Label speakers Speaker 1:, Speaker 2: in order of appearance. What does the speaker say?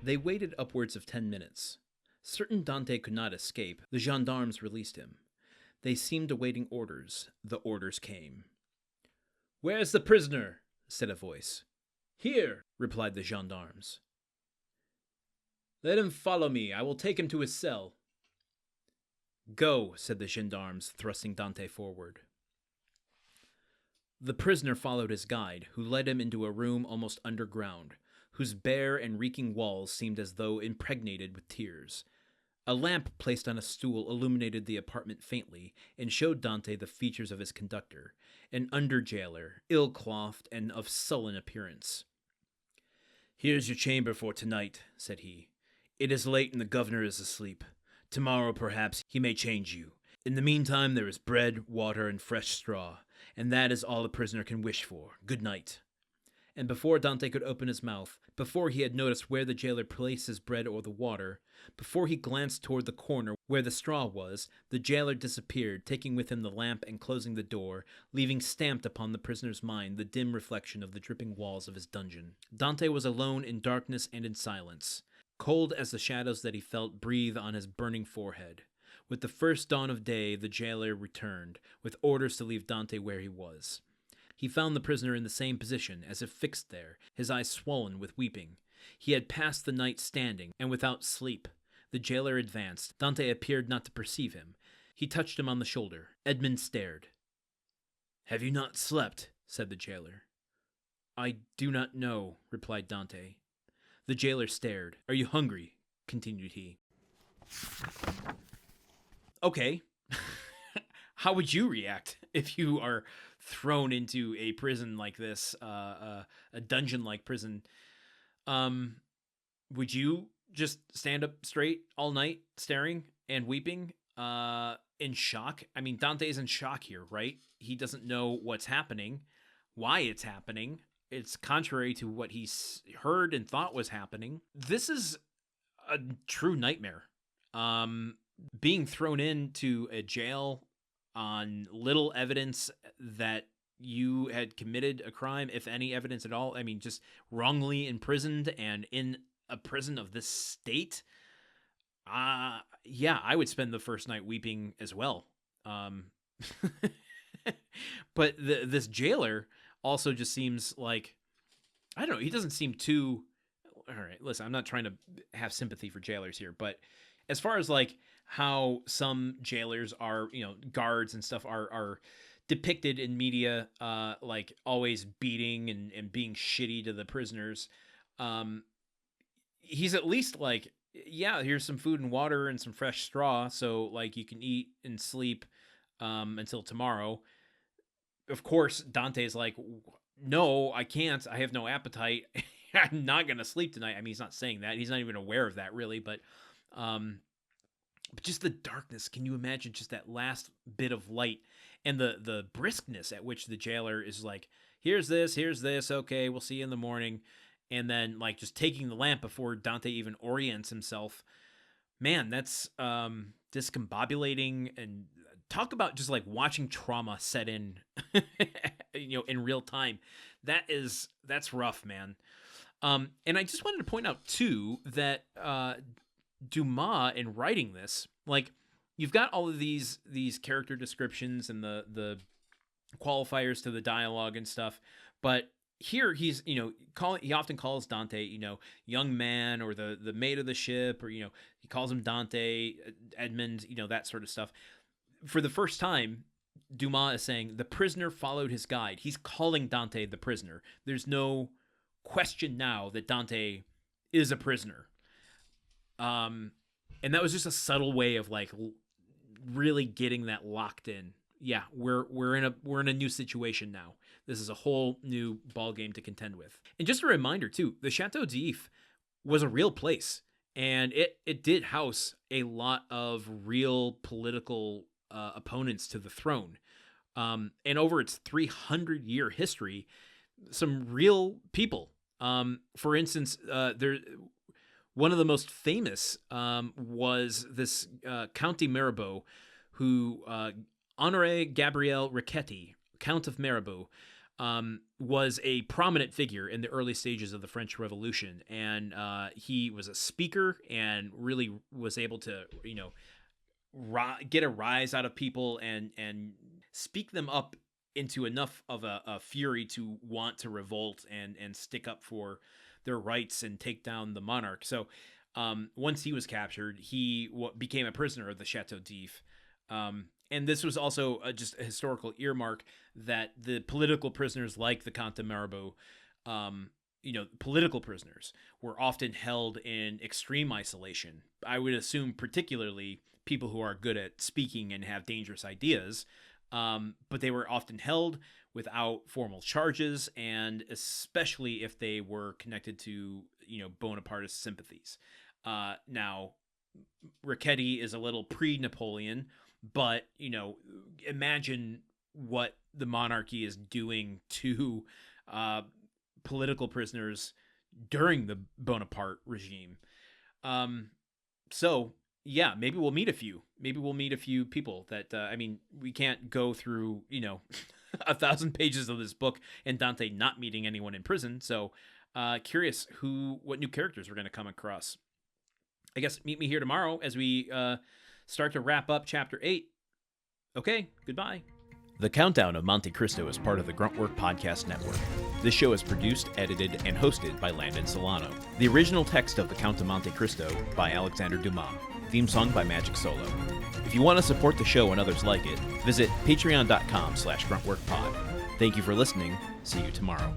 Speaker 1: They waited upwards of 10 minutes. Certain Dante could not escape, the gendarmes released him. They seemed awaiting orders. The orders came. "Where's the prisoner?" said a voice. "Here," replied the gendarmes. "Let him follow me. I will take him to his cell." "Go," said the gendarmes, thrusting Dante forward. The prisoner followed his guide, who led him into a room almost underground, whose bare and reeking walls seemed as though impregnated with tears. A lamp placed on a stool illuminated the apartment faintly and showed Dante the features of his conductor, an under-jailer, ill-clothed and of sullen appearance. "Here's your chamber for tonight," said he. "It is late and the governor is asleep. Tomorrow, perhaps, he may change you. In the meantime, there is bread, water, and fresh straw, and that is all the prisoner can wish for. Good night." And before Dante could open his mouth, before he had noticed where the jailer placed his bread or the water, before he glanced toward the corner where the straw was, the jailer disappeared, taking with him the lamp and closing the door, leaving stamped upon the prisoner's mind the dim reflection of the dripping walls of his dungeon. Dante was alone in darkness and in silence, cold as the shadows that he felt breathe on his burning forehead. With the first dawn of day, the jailer returned, with orders to leave Dante where he was. He found the prisoner in the same position, as if fixed there, his eyes swollen with weeping. He had passed the night standing, and without sleep. The jailer advanced. Dante appeared not to perceive him. He touched him on the shoulder. Edmond stared. "Have you not slept?" said the jailer. "I do not know," replied Dante. The jailer stared. "Are you hungry?" continued he. Okay. How would you react if you are thrown into a prison like this, a dungeon-like prison? Would you just stand up straight all night, staring and weeping, in shock? I mean, Dante's in shock here, right? He doesn't know what's happening, why it's happening. It's contrary to what he's heard and thought was happening. This is a true nightmare. Being thrown into a jail on little evidence that you had committed a crime, if any evidence at all. I mean, just wrongly imprisoned and in a prison of this state. Yeah, I would spend the first night weeping as well. But this jailer also just seems like, I don't know, he doesn't seem too... All right, listen, I'm not trying to have sympathy for jailers here, but as far as like how some jailers are, guards and stuff are depicted in media, like always beating and being shitty to the prisoners, he's at least like, yeah, here's some food and water and some fresh straw, so like you can eat and sleep until tomorrow. Of course, Dante's like, no, I can't. I have no appetite. I'm not going to sleep tonight. I mean, he's not saying that. He's not even aware of that, really. But just the darkness. Can you imagine just that last bit of light and the briskness at which the jailer is like, here's this. Okay, we'll see you in the morning. And then, like, just taking the lamp before Dante even orients himself. Man, that's discombobulating. And talk about just, like, watching trauma set in, in real time. That's rough, man. And I just wanted to point out, too, that Dumas, in writing this, like, you've got all of these character descriptions and the qualifiers to the dialogue and stuff, but here he's, he often calls Dante, young man, or the mate of the ship, or, he calls him Dante, Edmond, that sort of stuff. For the first time, Dumas is saying the prisoner followed his guide. He's calling Dante the prisoner. There's no question now that Dante is a prisoner. And that was just a subtle way of like really getting that locked in. Yeah, we're in a new situation now. This is a whole new ball game to contend with. And just a reminder too, the Château d'If was a real place, and it did house a lot of real political opponents to the throne. And over its 300-year history, some real people. For instance, one of the most famous was this Count de Mirabeau, who Honoré Gabriel Riquetti, Count of Mirabeau, was a prominent figure in the early stages of the French Revolution, and he was a speaker and really was able to, get a rise out of people and speak them up into enough of a fury to want to revolt and stick up for their rights and take down the monarch. So once he was captured, he became a prisoner of the Château d'If. And this was also just a historical earmark that the political prisoners like the Comte de Mirabeau, political prisoners were often held in extreme isolation. I would assume particularly people who are good at speaking and have dangerous ideas, but they were often held without formal charges, and especially if they were connected to, Bonapartist sympathies. Now, Riquetti is a little pre-Napoleon, but, imagine what the monarchy is doing to political prisoners during the Bonaparte regime. So, yeah, maybe we'll meet a few. Maybe we'll meet a few people that, we can't go through, 1,000 pages of this book and Dante not meeting anyone in prison. So, curious what new characters we're going to come across. I guess meet me here tomorrow as we start to wrap up Chapter 8. Okay, goodbye. The Countdown of Monte Cristo is part of the Gruntwork Podcast Network. This show is produced, edited, and hosted by Landon Solano. The original text of The Count of Monte Cristo by Alexander Dumas. Theme song by Magic Solo. If you want to support the show and others like it, visit patreon.com/gruntworkpod. Thank you for listening. See you tomorrow.